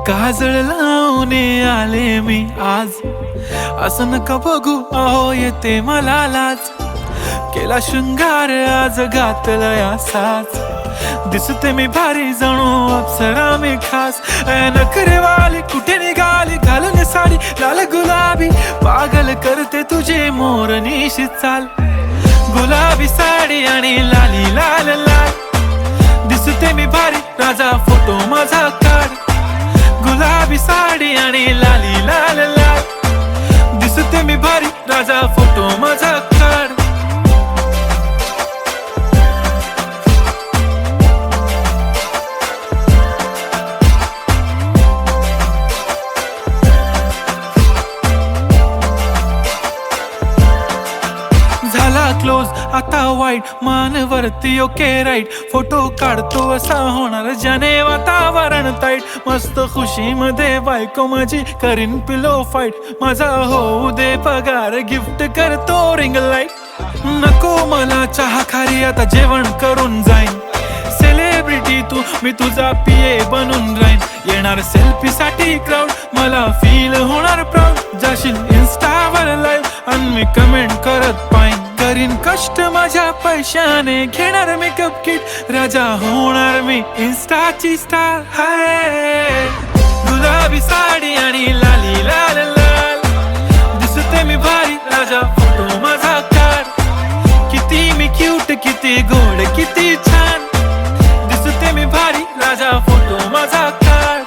काजळ लावून आले मी आज, असं नका बघू अहो येते मला लाज. केला शृंगार आज घातलाय असाच, दिसते मी भारी जणू अप्सरा मी खास. नखरेवाली कुठे निघाली घालून साडी लाल गुलाबी, पागल करते तुझे मोरनीशी चाल. गुलाबी साडी आणि लाली लाल लाल, दिसते मी भारी राजा फोटो माझा काढ. गुलाबी साडी आणि लाली लाल लाल, दिसते मी भारी राजा फोटो माझा काढ. झाला क्लोज आता वाईट, मानवरती ओके राईट. फोटो काढतो असा होणार ज्याने वातावरण ताईट. मस्त खुशी मध्ये बायको माझी करीन पिलो फाईट. माझा होऊ दे पगार गिफ्ट करतो रिंग लाईट. नको मला चहा खारी आता जेवण करून जाईन. सेलिब्रिटी तू मी तुझा पिये बनून राहीन. येणार सेल्फी साठी क्राऊड मला फील होणार प्राऊड. जाशील इन्स्टावर लाईव्ह आणि मी कमेंट करत पाईन. करीन कष्ट माझ्या पैशाने घेणार मेकअप किट. राजा होणार मी इन्स्टाची स्टार. हाय गुलाबी साडी आणि लाली लाल लाल, दिसते मी भारी राजा फोटो माझा काढ. किती मी क्यूट किती गोड किती छान, दिसते मी भारी राजा फोटो माझा काढ.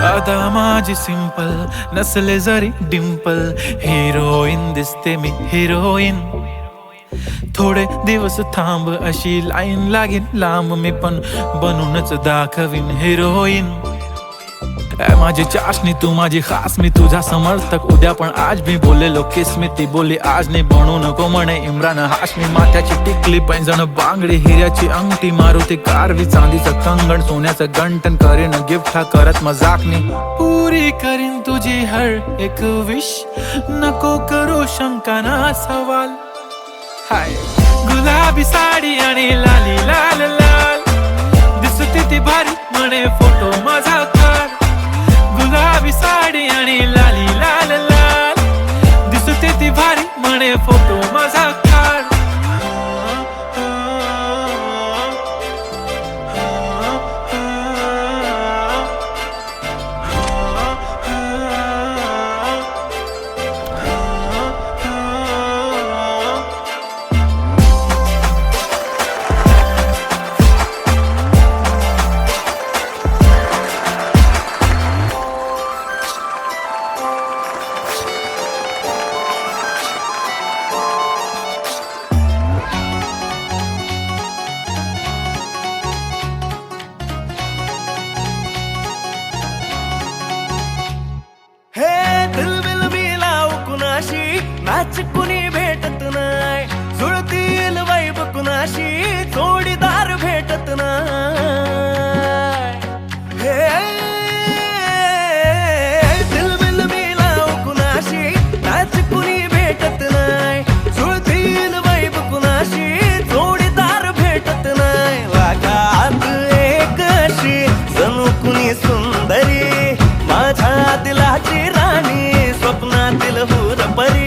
आता माझी सिंपल नसले जरी डिंपल, हिरोईन दिसते मी हिरोईन. थोडे दिवस थांब अशी लाईन लागेल लांब, मी पण बनूनच दाखवीन हिरोईन. माझी चाशनी तू माझी खास, मी तुझा समर्थक उद्या पण आज. मी बोलेलो किस मी ती बोली आज नाही. बनू नको म्हणे इम्रान हाशमी. माथ्याची टिकली पैंजण बांगडी, हिऱ्याची अंगठी, मारुती कारवी, चांदीचं कंगण, सोन्याचं गंटन. करीन गिफ्ट हा करत मजाकनी. पुरी करीन तुझी हर एक विश, नको करू शंका ना सवाल. हाय गुलाबी साडी आणि लाली लाल लाल, दिसते ती भारी म्हणे फोटो माझा काढ. गुलाबी साडी आणि लाली लाल लाल, दिसते ती भारी म्हणे फोटो माझा काढ. मॅच कुणी भेटत नाय, जुळतील वाईब कुणाशी जोडीदार भेटत नाय. हे दिलबिल मिलाव कुणाशी मॅच कुणी भेटत नाय, जुळतील वाईब कुणाशी जोडीदार भेटत नाय. वागात एक अशी जणू कुणी सुंदरी, माझ्या दिलाची राणी, स्वप्नातील हुरपरी.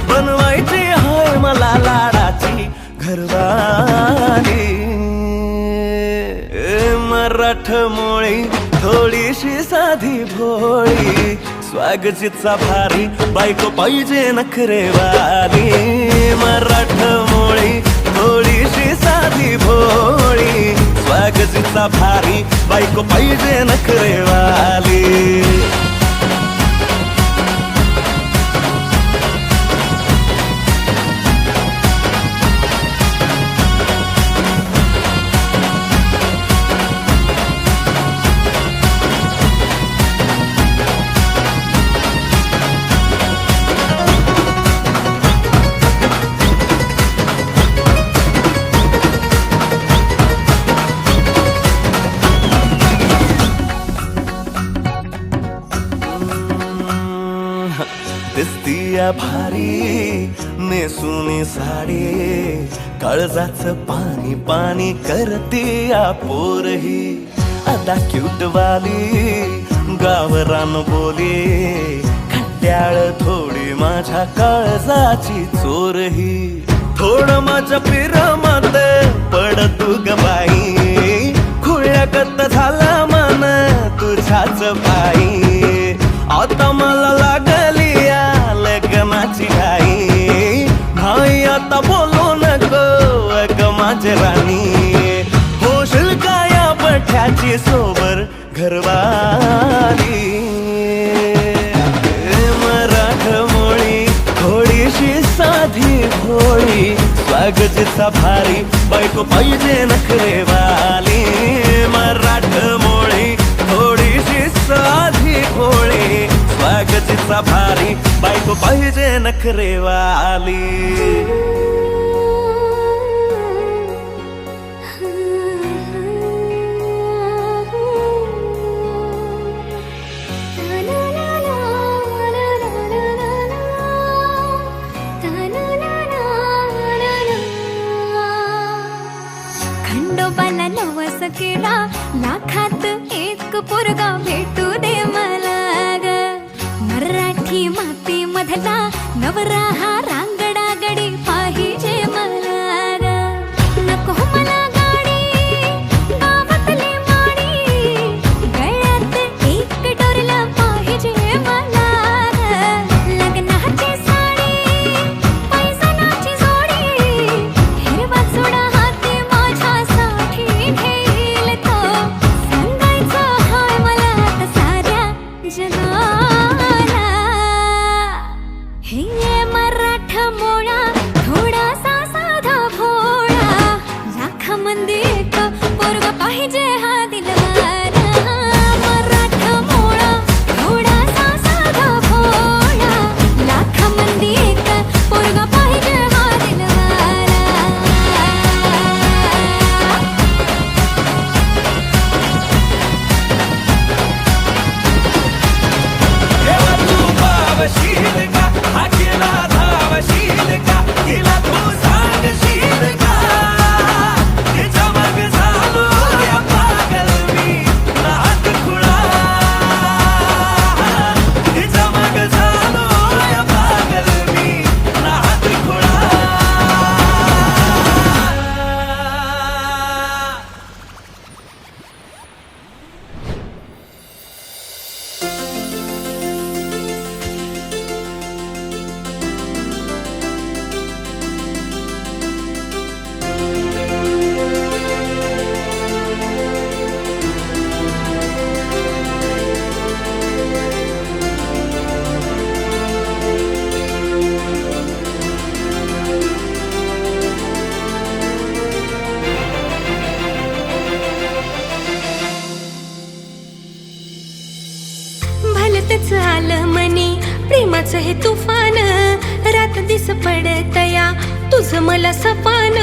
बनवायची हाय मला लाडाची घरवाली. मराठमोळी थोडीशी साधी भोळी, स्वागतीचा भारी बायको पाहिजे नखरेवाली. मराठमोळी थोडीशी साधी भोळी, स्वागतीचा भारी बायको पाहिजे नखरेवाली. या भारी नेसुनी साडी काळजाच पाणी पाणी करते या पोरही आता क्यूट वाली गावरान बोली खट्याळ थोडी माझ्या काळजाची चोरही थोडं माझ्या प्रेमात पड तू ग बाई खुळ्यागत झाला मन तुझ्याच पायी आता मला लागली या लग्नाची घाई नाही आता बोलू नको अग माझी राणी होशील का या बठ्याची सोबर घरवाली मराठमोळी थोडीशी साधी भोळी स्वागतीचा भारी बायको पाहिजे नखरेवाली मराठमोळी थोडीशी साधी भोळी स्वागतीचा भारी बायको पाहिजे नखरेवाली खंडोबाला नवस केला लाखात एक पोरगा भेटू दे मला ग मराठी माती मधला नवरा हा रांगडा गडी पाहिजे मला ग नको मला गाडी गावातली माडी गळ्यात एक डोरला पाहिजे मला ग लग्नाची साडी पैसनाची जोडी हिरवा चुडा हाती माझ्यासाठी घेईल तो सांगायचा हाय मला आता साऱ्या जगाला हे मराठमोळा थोडासा साधा भोळा लाखामध्ये एक पोरगा पाहिजे हा दिलवाला मराठमोळा थोडासा साधा भोळा लाखामध्ये एक पोरगा पाहिजे हा दिलवाला तेव्हा तू पावशील का हा केला धावशील का तिला तू सांगशील का तिच्या मग झालो या पागल मी नाद खुळा तिच्या मग झालो या पागल मी नाद खुळा भलतच आलं मनी प्रेमाचं हे तुफान रात दिस पडतया तुझं मला सपान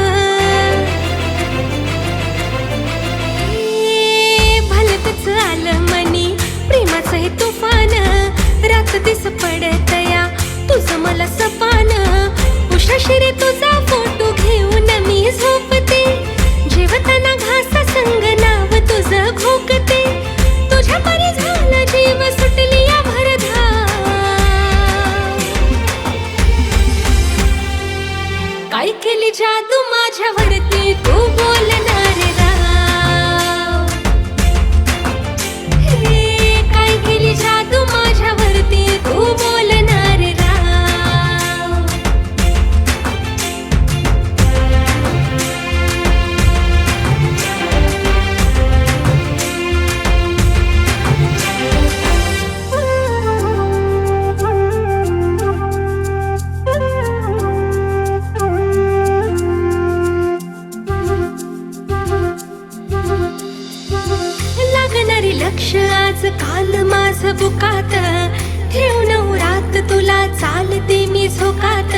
भलतच आलं मनी प्रेमाचं हे तुफान रात दिस पडतया तुझं मला सपान उशाशिरी तुझा फोटो घेऊन मी झोपते जेवताना घासा संग नाव तुझं घोकते तुझ्या परी झाला जीव सुटली या भरधा काय केली जादू माझ्यावरती तू बोलणार राव हे काय केली जादू माझ्यावरती तू बोलणार राव लक्ष आज काल माझं बुकात ठेवून रात तुला चालते मी झोकात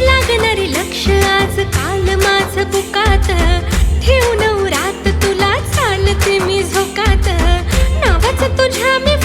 लागणारे लक्ष आज काल माझं बुकात ठेवून रात तुला चालते मी झोकात नावाचं तुझ्या मी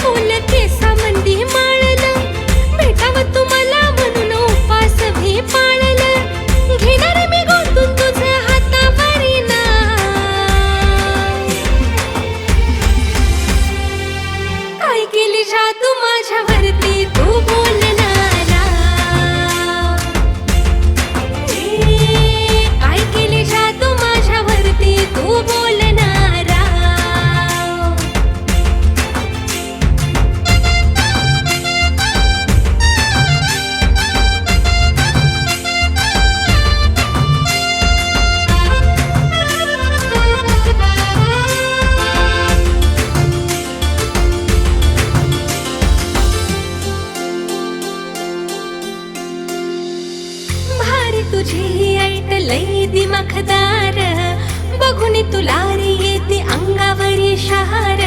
बघून तुला रे येते अंगावरी शहार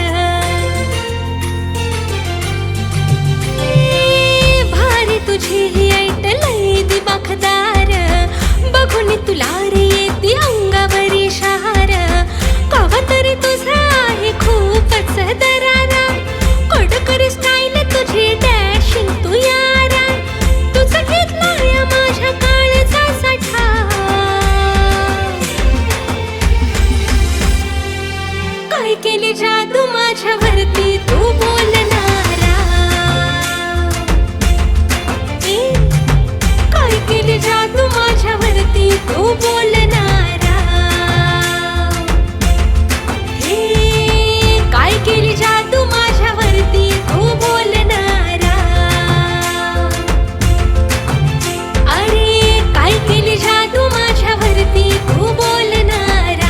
भारी तुझी ही ऐट लई दिमाखदार बघून तुला रे येते अंगावरी शहार कवा तरी तुझा आहे खूपच दरारा कडकर स्टाईल तुझी डॅशिंग तू यारा तुझं घेतला या माझ्या काळचा साठा काय केली जादू माझ्यावरती तू बोलणारा काय केली जादू माझ्यावरती तू बोलणारा काय केली जादू माझ्यावरती तू बोलणारा अरे काय केली जादू माझ्यावरती तू बोलणारा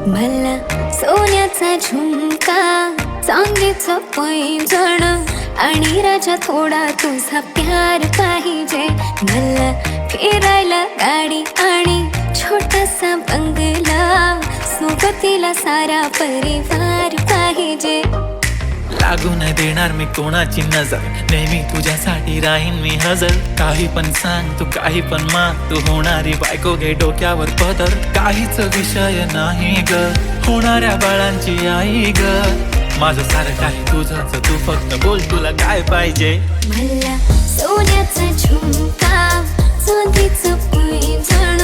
मला सोन्याचा झुमका चांदीचं पैंजण आणि राजा थोडा तुझा प्यार पाहिजे मला फिरायला गाडी आणि छोटासा बंगला सोबतीला सारा परिवार पाहिजे लागू नाही देणार मी कोणाची नजर नेहमी तुझ्यासाठी राहीन मी हजर काही पण सांग तू काही पण माग तू होणारी बायको घे डोक्यावर पदर काहीच विषय नाही ग होणाऱ्या बाळांची आई ग माझं सारं काही तुझंच तू फक्त बोल तुला काय पाहिजे मला सोन्याचा झुमका चांदीचं पैंजण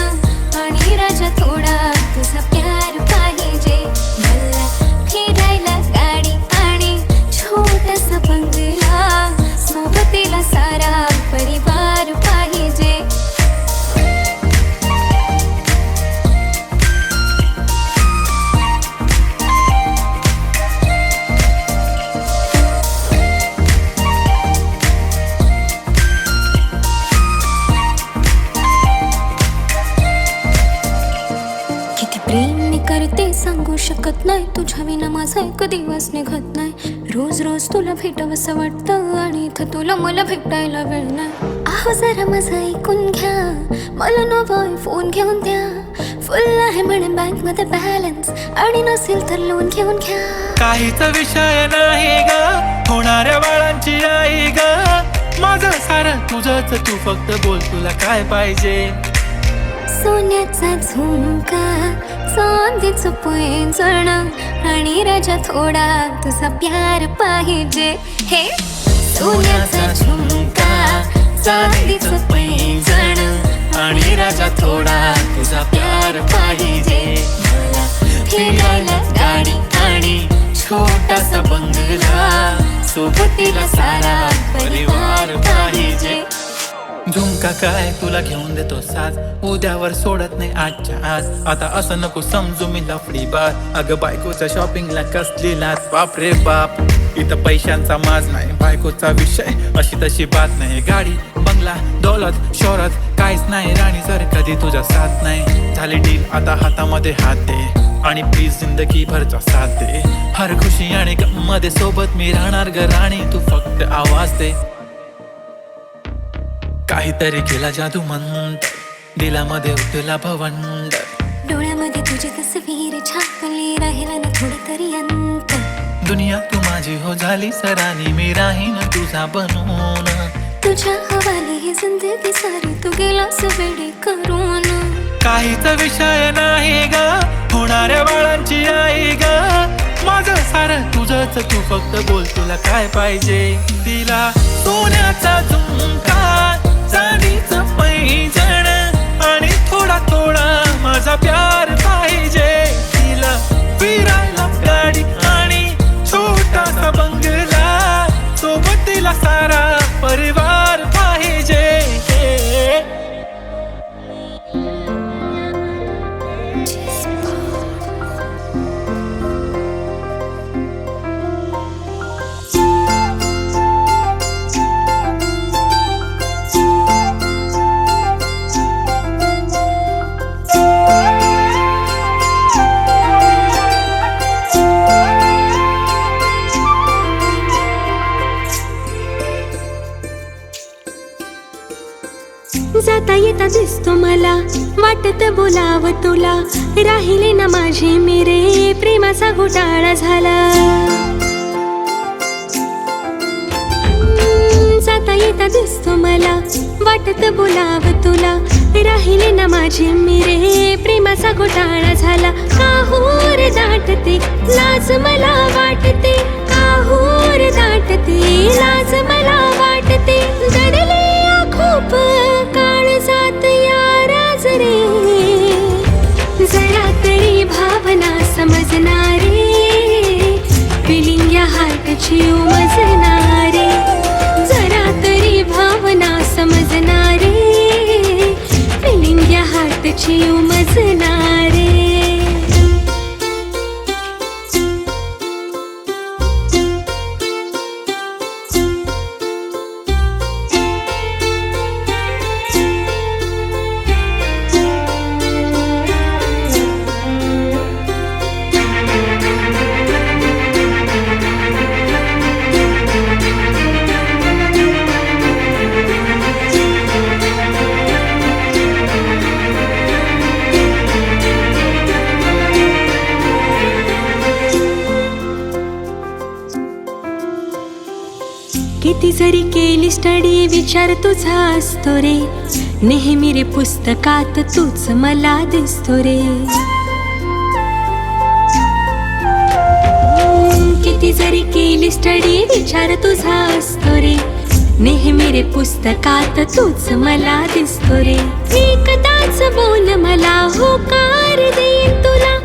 आणि राजा थोडा तुझा प्यार पाहिजे मला फिरायला गाडी आणि छोटासा बंगला सोबतीला सारा परिवार पाहिजे प्रेम मी करते सांगू शकत नाही तुझ्या विना माझा एक दिवस निघत नाही रोज रोज तुला भेटावंसं वाटतं आणि इथं तुला मला भेटायला वेळ नाही आहो जरा माझं ऐकून घ्या मला नवा फोन घेऊन द्या फुल आहे म्हणे बँक मध्ये बॅलन्स आणि नसेल तर लोन घेऊन घ्या काहीच विषय नाही ग होणाऱ्या बाळांची आई ग माझं सारं तुझंच तू फक्त बोल तुला काय पाहिजे सोन्याचा झुमका चांदीचं पैंजण आणि राजा थोडा तुझा प्यार पाहिजे हे सोन्याचा झुमका चांदीचं पैंजण आणि राजा थोडा तुझा प्यार पाहिजे मला फिरायला गाडी आणि छोटासा बंगला सोबतीला सारा परिवार पाहिजे झुमका काय तुला घेऊन देतो साज उद्यावर सोडत नाही आजच्या आज आता असं नको समजू मी लफडी बात अगं बायकोच्या शॉपिंगला कसली लाच बाप रे बाप इथं पैशांचा माज नाही बायकोचा विषय अशी तशी बात नाही गाडी बंगला दौलत शोहरत काहीच नाही राणी जर कधी तुझा साथ नाही झाली डील आता हातामध्ये हात दे आणि प्लीज जिंदगी भरचा साथ दे हर खुशी आणि गम मध्ये सोबत मी राहणार ग राणी तू फक्त आवाज दे काहीतरी केला जादू मंत दिलामध्ये उठला भवंड डोळ्यामध्ये तुझी तस्वीर छापली राहिला ना थोडं तरी अंत दुनिया तू माझी हो झाली सरानी मी राहीन तुझा बनून तुझ्या हवाली ही जिंदगी सारी तू गेलास वेडी करून काहीच विषय नाही ग होणाऱ्या बाळांची आई ग माझं सारं तुझंच तू फक्त बोल तुला काय पाहिजे तिला सोन्याचा झुमका चांदीचं पैंजण आणि थोडा थोडा माझा प्यार पाहिजे तिला फिरायला गाडी आणि छोटासा बंगला जाता येता दिसतो मला, वाटत बोलाव तुला, राहिले ना माझे मेरे, प्रेमाचा घोटाळा झाला. जाता येता दिसतो मला, वाटत बोलाव तुला, राहिले ना माझे मेरे, प्रेमाचा घोटाळा झाला. काहूर दाटते लाज मला वाटते, काहूर दाटते लाज मला वाटते, दडले खूप काळ जात या राज रे, जरा तरी भावना समजणारे, फिलिंग या हार्टची उमजणारे, जरा तरी भावना समजणारे, फिलिंग या हार्टची उमजणारे. किती जरी केली स्टडी विचार तुझा असतो रे, नेहमी रे पुस्तकात तूच मला दिसतो रे. किती जरी केली स्टडी विचार तुझा असतो रे, नेहमी रे पुस्तकात तूच मला दिसतो रे. एकदाच बोल मला होकार देईन तुला,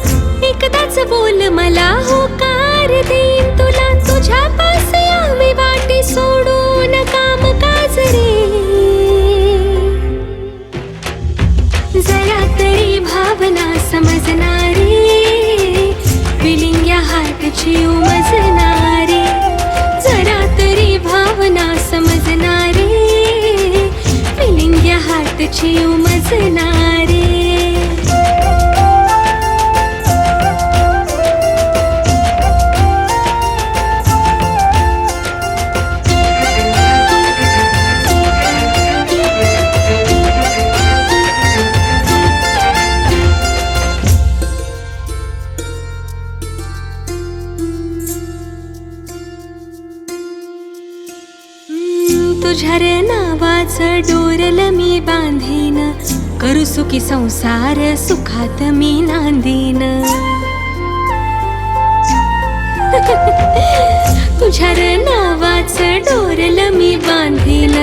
एकदाच बोल मला होकार देईन तुला, तुझ्या पास यावे वाटे सोडून काम काज रे, जरा तरी भावना समजणारे, फिलिंग या हार्टची उमजणारे, जरा तरी भावना समजणारे, फिलिंग या हार्टची उमजणारे. तुझ्या रे नावाचं डोरल मी बांधीन, करू सुखी संसार सुखात मी नांदीन. तुझ्या रे नावाचं डोरल मी बांधीन,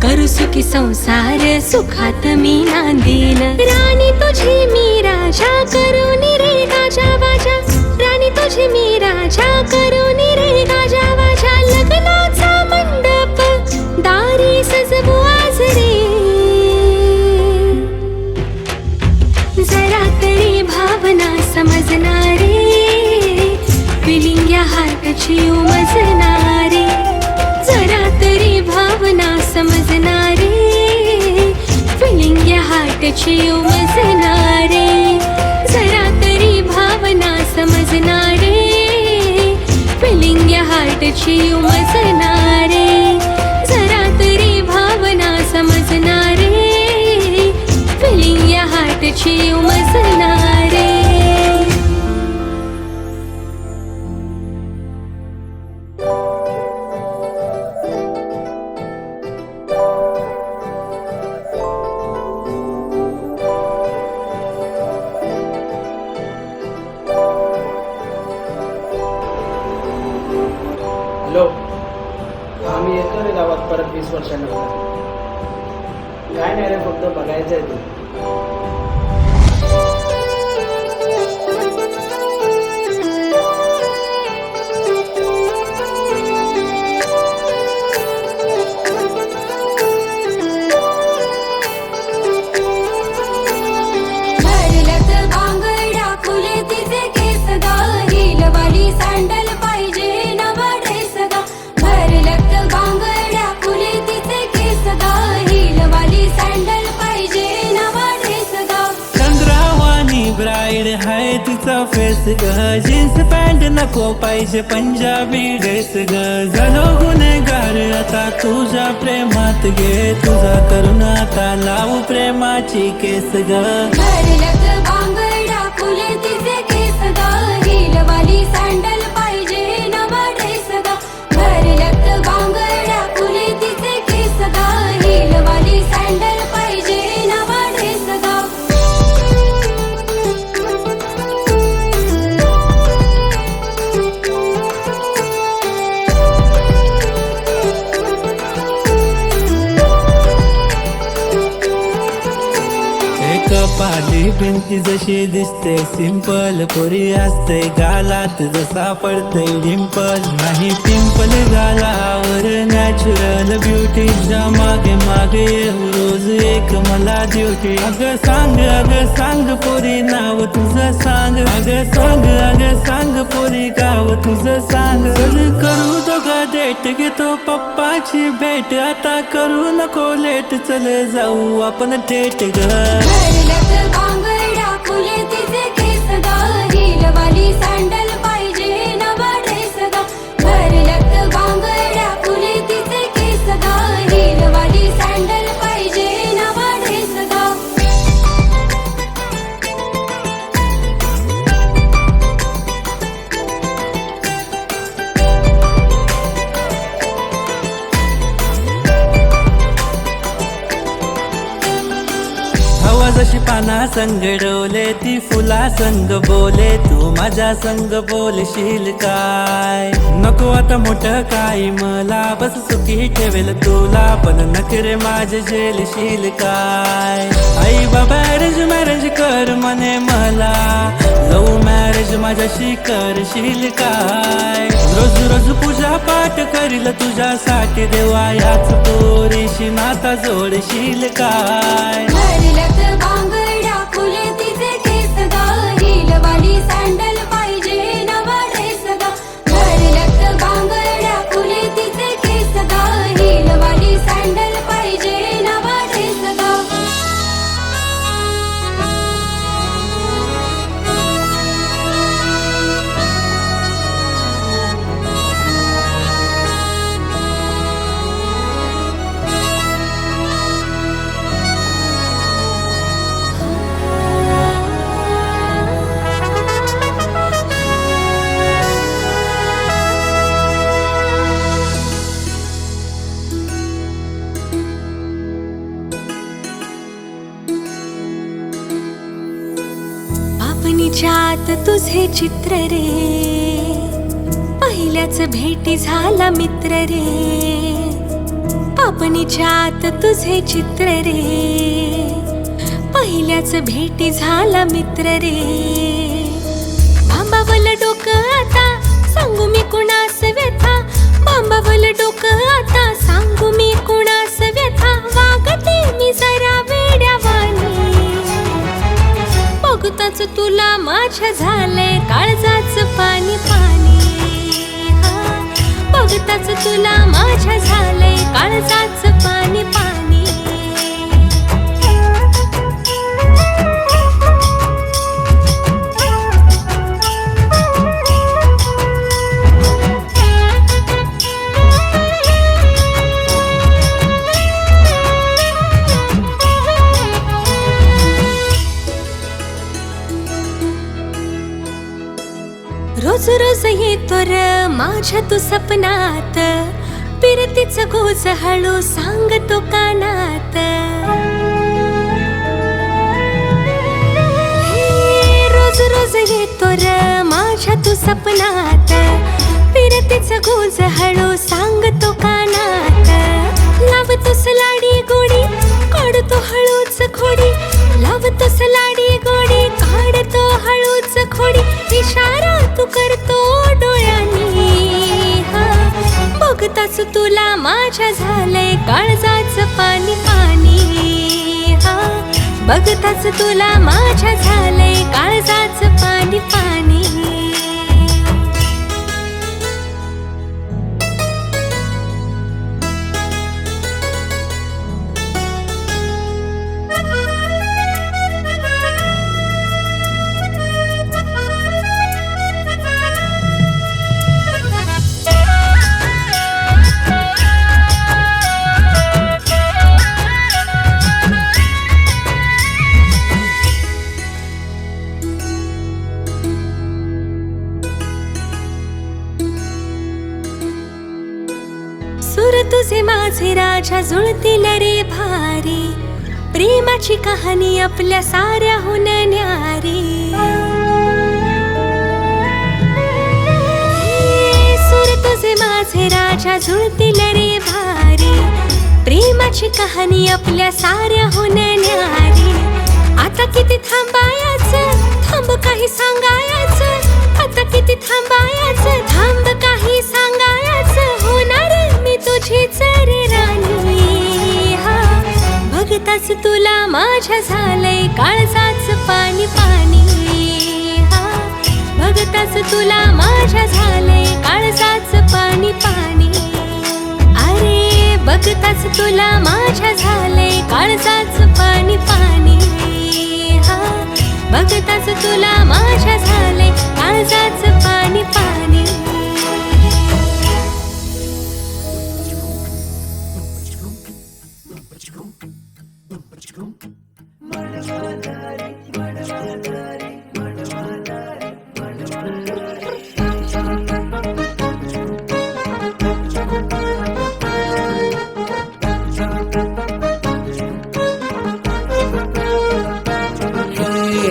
करू सुखी संसार सुखात मी नांदीन. राणी तुझी मी राजा करून रे गाजा वाजा, राणी तुझी मी राजा करून रे गाजा वाजा, लग्नाचा मंडप दारी सजवू आज रे, जरा तरी भावना समजणारे, फिलिंग या हार्टची उमजणारे, जरा तरी भावना समजणारे, फिलिंग या हार्टची उमजणारे, जरा तरी भावना समजणारे, फिलिंग या हार्टची उमजणारे, जरा तरी भावना समजणारे, फिलिंग या हार्टची उमजणारे. हॅलो, आम्ही येतो रे गावात परत 20 वर्षानंतर. काय नाही रे, फक्त बघायचं आहे ते. सँडल पाहिजे नवा ड्रेस गा, भरलक बांगड्या फुले तिचे केस गा, हिलवाली सँडल पाहिजे नवा ड्रेस गा. चंद्रावानी ब्राईड हाय तिचा फेस ग, जीन्स पॅन्ट नको पाहिजे पंजाबी ड्रेस ग, झालो गुन्हेगार आता तुझ्या प्रेमात गे, तुझा करून आता लावू प्रेमाची केस ग. भरलत बांगड्या फुले तिचे केस ग, हिलवाली सँडल पाहिजे नवा ड्रेस ग. भरलत बांगड्या फुले तिचे केस ग, हिलवाली सँडल पाहिजे नवा ड्रेस ग. कपाली भिंती जशी दिसते सिंपल, पोरी असते गालात जसा पडते डिंपल. नाही पिंपल गालावर नॅचरल ब्युटीच्या मागे मागे येऊ रोज एक मला ड्युटी. अगं सांग पोरी नाव तुझं सांग, अगं सांग पोरी गाव तुझं सांग. चल करू दोघं डेट, घेतो पप्पाची भेट, आता करू नको लेट, चल जाऊ आपण थेट ग. भरलत बांगड्या फुले तिचे केस ग, हिलवाली सँडल पाहिजे नवा ड्रेस ग. भरलत बांगड्या फुले तिचे केस ग, हिलवाली सँडल पाहिजे नवा ड्रेस ग. हवा जशी पाना संग डोले, ती फुला संग बोले, तू माझ्या संग बोलशील काय. नको आता मोठं काय मला, बस सुखी ठेवेल तुला, पण नखरे माझे झेलशील काय. आई बाबा अरेंज मॅरेज कर म्हणे मला, लव्ह मॅरेज माझ्याशी करशील काय. रोज रोज पूजा पाठ करील तुझ्यासाठी देवा, याच पोरीशी नाता जोडशील काय. भरलत बांगड्या फुले तिचे केस ग, हिलवाली सँडल पाहिजे नवा ड्रेस ग. भरलत बांगड्या फुले तिचे केस ग, हिलवाली सँडल पाहिजे नवा ड्रेस ग. पापणीच्यात तुझे चित्र रे, पहिल्याच भेटी झाला मित्र रे. पापणीच्यात तुझे चित्र रे, पहिल्याच भेटी झाला मित्र रे. बांबावलं डोकं आता सांगू मी कुणास व्यथा, बांबावलं डोकं आता सांगू मी कुणास व्यथा. वागते मी जरा वेड्यावानी, बघताच तुला माझ्या झालंय काळजाचं पाणी पाणी. हा, बघताच तुला माझ्या झालंय काळजाचं पाणी पाणी. रोज रोज येतो र माझ्या तू सपनात, पिरतीच गोज हळू सांगतो कानात. रोज रोज येतो र माझ्या तू सपनात, पिरतीच गोज हळू सांगतो कानात. लावतोस लाडी गोडी काढतो हळूच खोडी, लावतोस लाडी गोडी काढतो हळूच खोडी. इशारा तू करतो डोळ्यांनी, हा, बघताच तुला माझ्या झालंय काळजाचं पाणी पाणी. हा, बघताच तुला माझ्या झालंय काळजाचं पाणी पाणी. सूर तुझे माझे राजा जुळतील रे भारी, प्रेमाची कहाणी आपल्या साऱ्याहून न्यारी. सूर तुझे माझे राजा जुळतील रे भारी, प्रेमाची कहाणी आपल्या साऱ्याहून न्यारी. आता किती थांबायचं, थांब काही सांगायचं. आता किती थांबायचं, थांब काही सांगायचं. होणार मी तुझीच रे राणी. हा बघताच तुला माझ्या झालंय काळजाच पाणी पाणी. हा बघताच तुला माझ्या झालंय काळजाच पाणी पाणी. अरे बघताच तुला माझ्या झालंय काळजाच पाणी पाणी. हा बघताच तुला माझ्या झालंय काळजाच पाणी पाणी.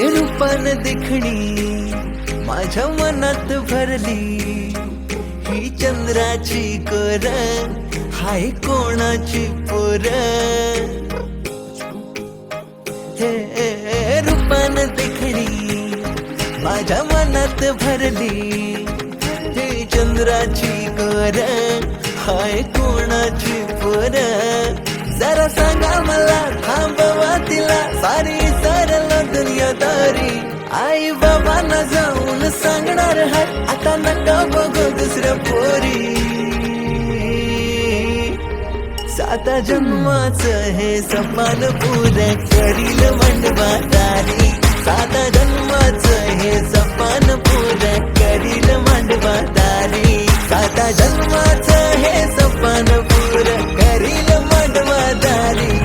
रूपान देखणी माझ्या मनात भरली. ही चंद्राची कोर, हाय कोणाची पोर. हे रूपान देखणी माझ्या मनात भरली. ही चंद्राची कोर, हाय कोणाची पोर. जरा सांगा मला, थांबवा तिला, सारी सरल दुनियादारी. आई बाबांना जाऊन सांगणार हाय, आता नका बघू दुसऱ्या पोरी. 7 जन्माचं हे सपान पुरं करील मांडवादारी. 7 जन्माचं हे सपान पुरं करील मांडवादारी. 7 जन्माचं हे सपान पुरं करील मांडवादारी.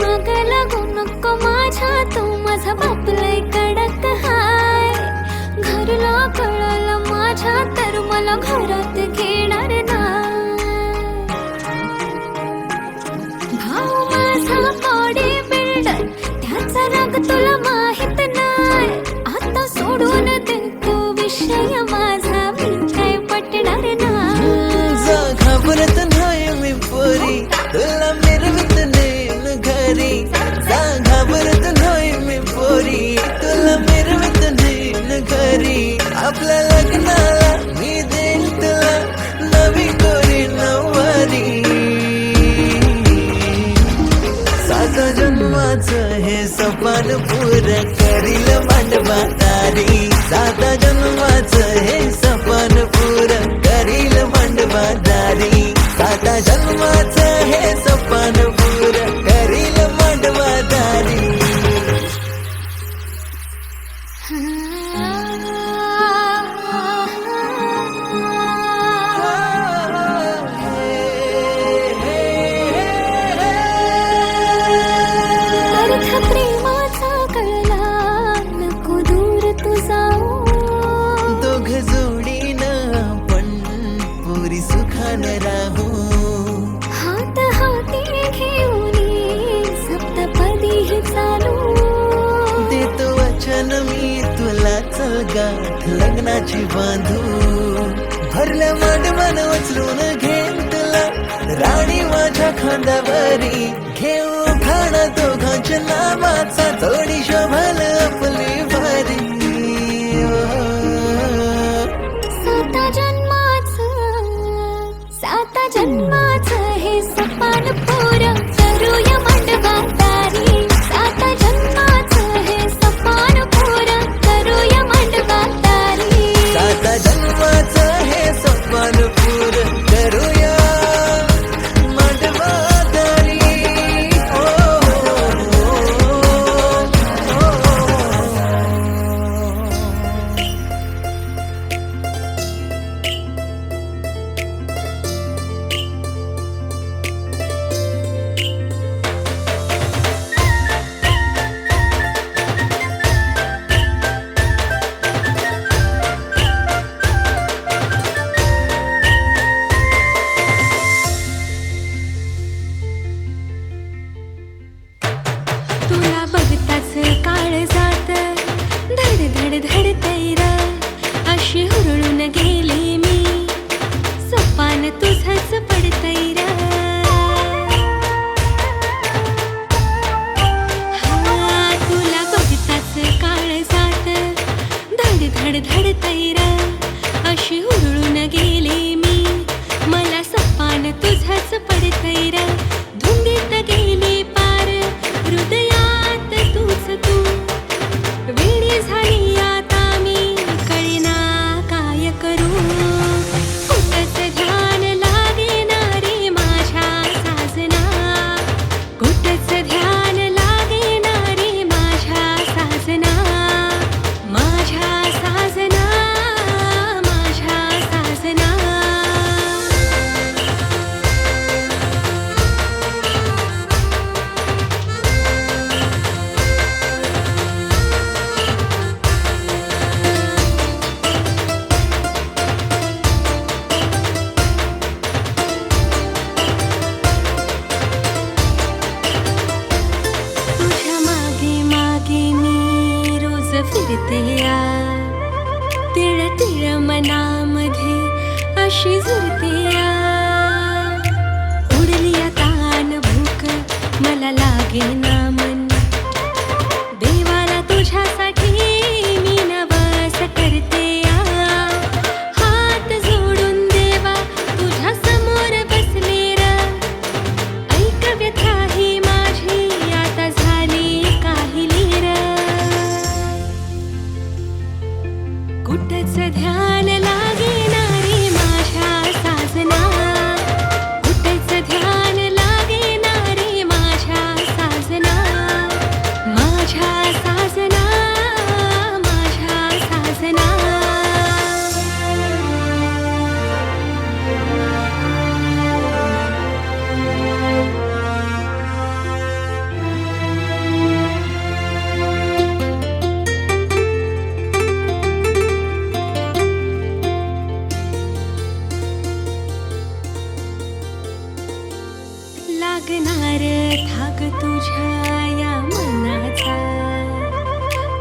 मग लागू नको माझ्या, तू माझा बाप लय कडक हाय. घरला कळलं माझ्या तर मला घरात घेणार नाही. भाऊ माझा बॉडी बिल्डर, त्याचा राग तुला माहित नाही. आता सोडून दे तू विषय माझा, मी काय पटणार नाही. घाबरत नाही मी पोरी, तुला मिरवित नेन घरी. घाबरत नाही मी पोरी, तुला मिरवित नेन घरी. आपल्या लग्नाला मी देईन तुला नवी कोरी नववारी. 7 जन्माचं हे सपान पुरं करील मांडवादारी. 7 जन्माचं हे सपान पुरं करील मांडवादारी. 7 जन्माचं हे सपान पुरं करील मांडवादारी. अर्थ प्रेमाचा कळला, नको दूर तू जाऊ. दोघ जोडीनं आपण पुरी सुखानं राहू. हात हाती घेऊन सप्तपदी चालू. देतो वचन मी तुला, चल गाठ लग्नाची बांधू. भरल्या मांडवान उचलून घेईन तुला, राणी माझ्या खांद्यावरी. घेऊ खाणं दोघांच्या नावाचा, थोडी शोभल आपली भारी. 7 जन्माचं, 7 जन्माचं हे सपान पुरं करूया मांडवादारी. 7 जन्माचं हे सपान पुरं करूया मांडवादारी. 7 जन्माचं हे सपान पुरं करूया मांडवादारी. लागणार धाग तुझ्या या मनाचा,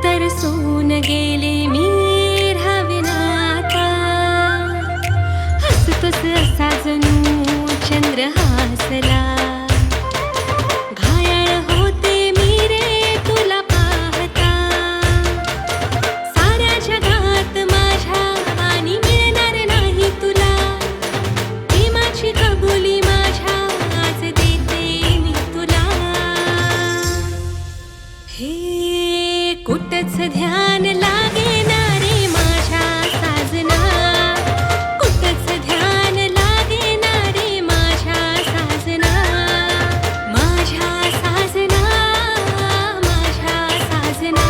तरसून गेले मी राहाविनाता. हसतोस असा जणू चंद्र हासला, घायाळ होते मी रे तुला पाहता. साऱ्या जगात माझ्या आणि मिळणार नाही तुला, प्रेमाची कबुली माझ्या आज देते मी तुला. हे कुठंच ध्यान लागेना रे माझ्या साजना, कुठंच ध्यान लागेना रे माझ्या साजना. माझ्या साजना, माझ्या साजना,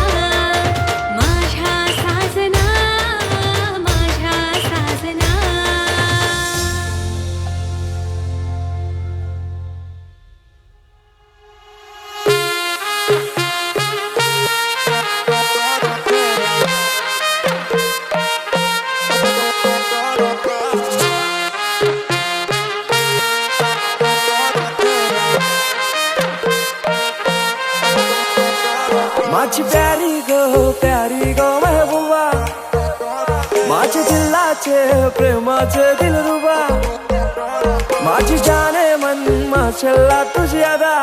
माझ्या साजना, माझ्या साजना. माझी प्यारी गो महबूबा, माझ्या दिलाचे प्रेमाचे दिलरुबा. माझी जाने मन माशल्ला तुझी अदा,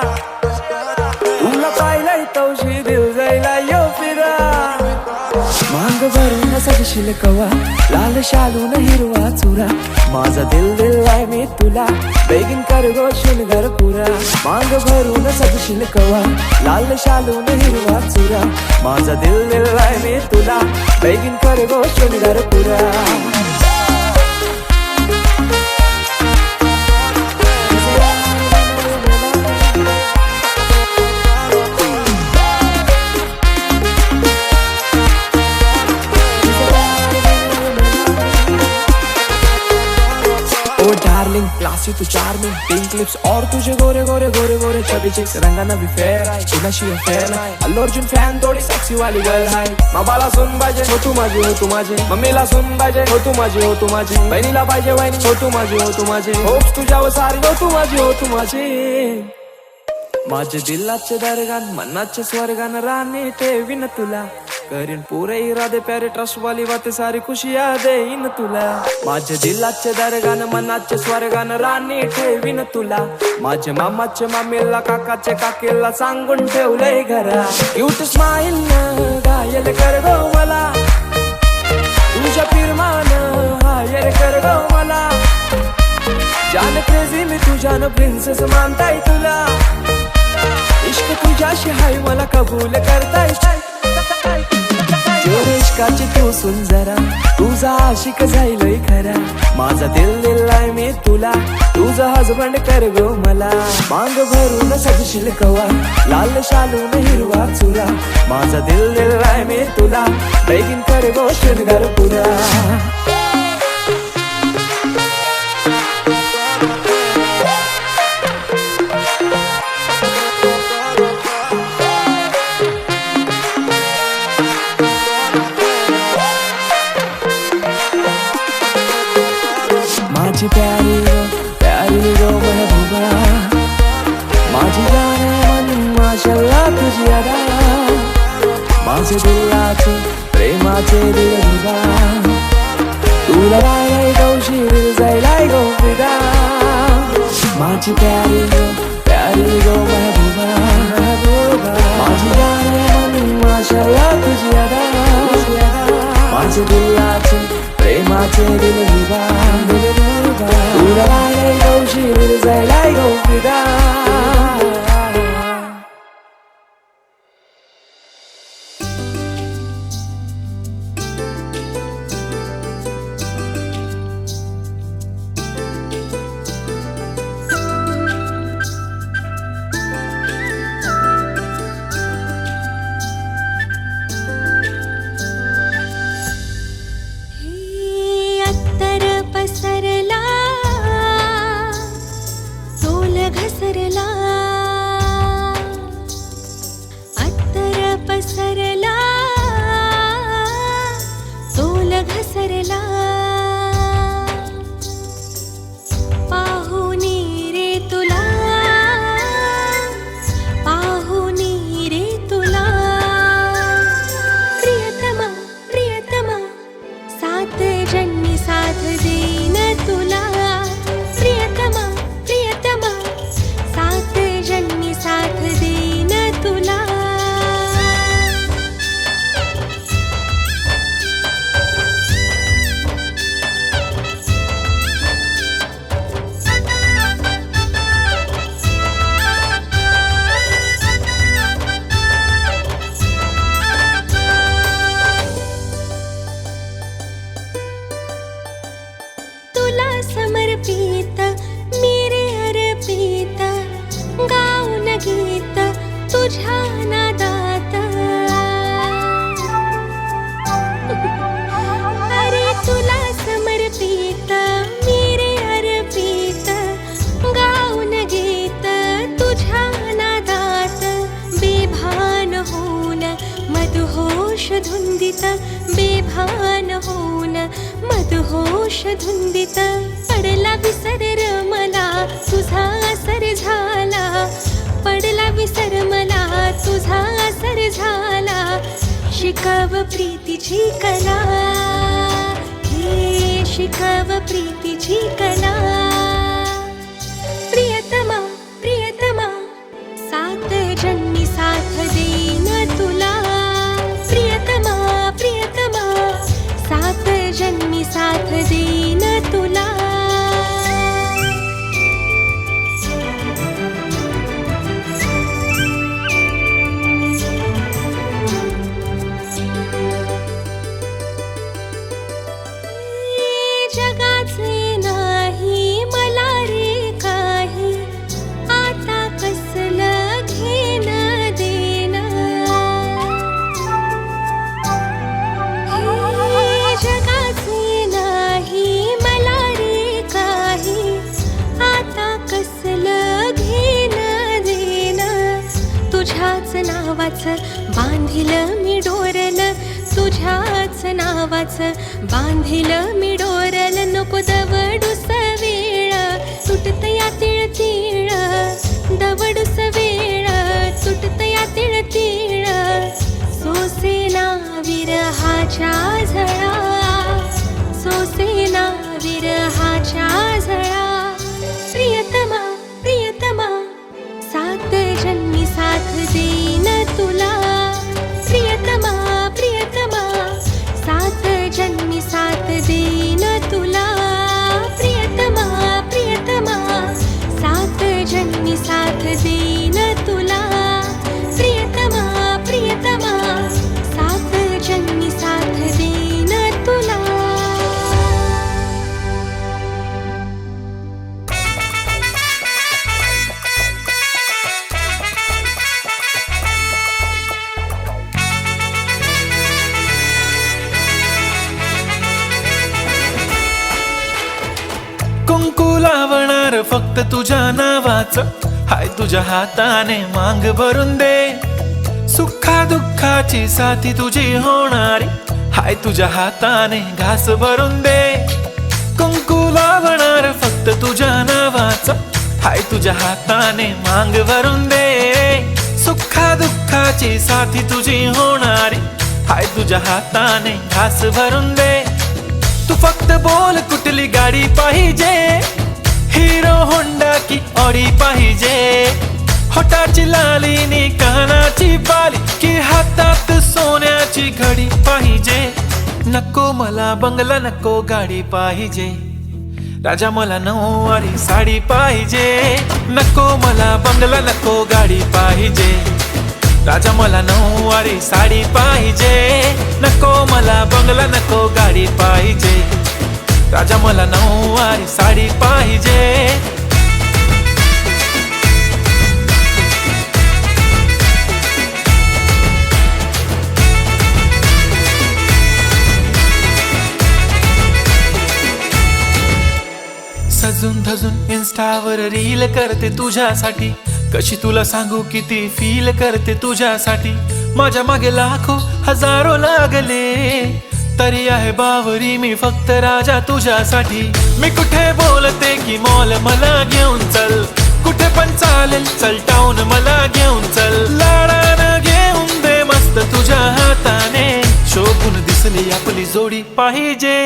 तुला पाहिलंय तवशी दिल जायला यो फिरा. मांग भरून सजशील कवा, लाल शालून हिरवा चुरा. माझा दिल दिलाय मी तुला, बेगीन कर गो शृंगार पुरा. मांग भरून सजशील कवा, लाल शालून हिरवा चुरा. माझा दिल दिलाय मी तुला, बेगीन कर गो शृंगार पुरा. डार्लिंग क्लासी तू चार्मिंग, पिंक लिप्स और तुझे गोरे गोरे गोरे गोरे चबी चिक्स. रंगाना भी फेयर आहे, कुणाशी फेयर नाही. अल्लू अर्जुन फॅन थोडी सेक्सी वाली गर्ल आहे. बाबाला सुन पाहिजे हो तू माझी, हो तू माझी. मम्मीला सुन पाहिजे हो तू माझी, हो तू माझी. बहिणीला पाहिजे वहिनी हो तू माझी, हो तू माझी. होप्स तुझ्यावर सारी हो तू माझी, हो तू माझी. माझे दिलाचे दरगान मनाचे स्वर्गान राणी ठेवीन तुला. करीन पुरे इरादे प्यारे ट्रस्ट वाली बातें सारी खुशियां देईन तुला. माझे दिलाचे दरगान मनाचे स्वर्गान राणी ठेवीन तुला. माझे मामाचे मामीला काकाचे काकीला सांगून ठेवलंय घरा. क्यूट स्माइल न घायल कर गो मला, तुझ्या फिरमान हायर कर गो मला. जान क्रेझी मी तुझ्यान प्रिन्सेस मानताय तुला. इश्क तुझ्याशी हाय मला कबूल करताय. इश्काची तू सुंदरा, तुझा आशिक जाईलय खरा. माझा दिल दिलाय मी तुला, तुझा हजबंड कर गो मला. मांग भरून सजशील कवा, लाल शालून हिरवा चुरा. माझा दिल दिलाय मी तुला, बेगीन कर गो शृंगार पुरा. माझी प्यारी गो महबूबा, माझी जाने मन माशल्ला तुझी अदा. माझे दिलाचे प्रेमाचे दिलरुबा, तुला पाहिलंय गौशी दिल जायलाय गो फिदा. माझी प्यारी गो महबूबा, माझी जाने मन माशल्ला तुझी अदा. माझे दिलाचे प्रेमाचे दिलरुबा, तुला पाहिलंय गौशी दिल जायलाय गो फिदा. धुंदित बेभान होऊन मदहोश धुंदित पडला विसर मला तुझा असर झाला पडला विसर मला तुझा असर झाला शिकाव प्रीतीची कला हे शिकाव प्रीतीची कला प्रियतमा प्रियतमा सात जन्मी साथ देईन तुला प्रियतमा प्रियतमा सात जन्मी साथ देईन तुला जगाचे नाही मला रे काही आता कसलं घेणं देणं हे जगाचे नाही मला रे काही आता कसलं घेणं देणं तुझ्याच नावाचं बांधिलं मी डोरलं तुझ्याच नावाचं बांधिलं मी डोरल नको दवडूस वेळ तुटत या तिळ तिळ दवडूस वेळ तुटत या तिळ तिळ सोसेना विरहाच्या झळा सोसेना विरहाच्या झळा प्रियतमा प्रियतमा सात जन्मी साथ देईन तुला प्रियतमा प्रियतमा सात जन्मी साथ देईन तुला प्रियतमा प्रियतमा सात जन्मी साथ देईन तुला प्रियतमा प्रियतमा सात जन्मी साथ देईन तुला कुंकू लावणार फक्त तुझ्या नावाचं हाय तुझ्या हाताने मांग भरून दे सुखा दुःखाची साथी तुझी होणारी हाय तुझ्या हाताने घास भरून दे कुंकू लावणार फक्त तुझ्या नावाचं हाय तुझ्या हाताने मांग भरून दे सुखा दुःखाची साथी तुझी होणारी हाय तुझ्या हाताने घास भरून दे तू फक्त बोल कुठली गाडी पाहिजे हिरो होंडा की ऑडी पाहिजे होटाची लाली नी कानाची बाली की हातात सोन्याची घडी पाहिजे नको मला बंगला नको गाडी पाहिजे राजा मला नऊवारी साडी पाहिजे नको मला बंगला नको गाडी पाहिजे राजा मला नऊवारी साडी पाहिजे नको मला बंगला नको गाडी पाहिजे राजा मला नऊवारी साडी पाहिजे सजून धजून इन्स्टावर रील करते तुझ्यासाठी कशी तुला सांगू किती फील करते तुझ्यासाठी माझ्या मागे लाखो हजारो लागले तरी आहे बावरी मी फक्त राजा तुझ्यासाठी मी कुठे बोलते की मॉल मला घेऊन चल कुठे पण चालेल चल टाऊन मला घेऊन चल लाडानं घेऊन दे मस्त तुझ्या हाताने शोभून दिसली आपली जोडी पाहिजे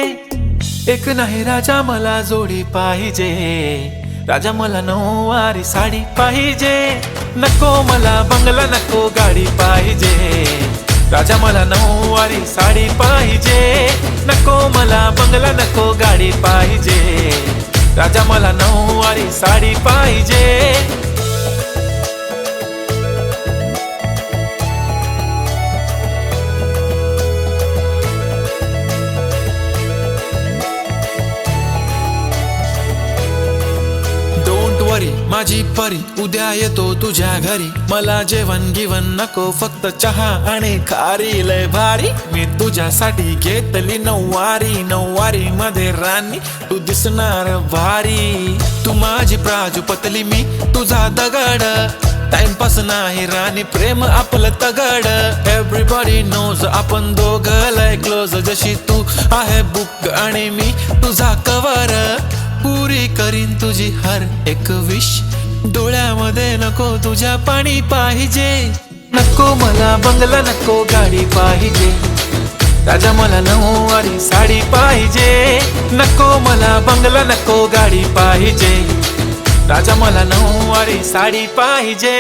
एक नाही राजा मला जोडी पाहिजे राजा मला नऊवारी साडी पाहिजे नको मला बंगला नको गाडी पाहिजे राजा मला नऊवारी साडी पाहिजे नको मला बंगला नको गाडी पाहिजे राजा मला नऊवारी साडी पाहिजे माझी परी उद्या येतो तुझ्या घरी मला जेवण गिवण नको फक्त चहा आणि खारी लय भारी मी तुझ्यासाठी घेतली नऊवारी नऊवारी मध्ये राणी तू दिसणार भारी तू माझी प्राजू पतली मी तुझा दगड टाइमपास नाही राणी प्रेम आपलं तगड एव्हरीबॉडी नोज आपण दोघं लय क्लोज जशी तू आहे बुक आणि मी तुझा कवर पुरी करीन तुझी हर एक विश डोळ्यामध्ये नको तुझ्या पाणी पाहिजे नको मला बंगला नको गाडी पाहिजे राजा मला नऊवारी साडी पाहिजे नको मला बंगला नको गाडी पाहिजे राजा मला नऊवारी साडी पाहिजे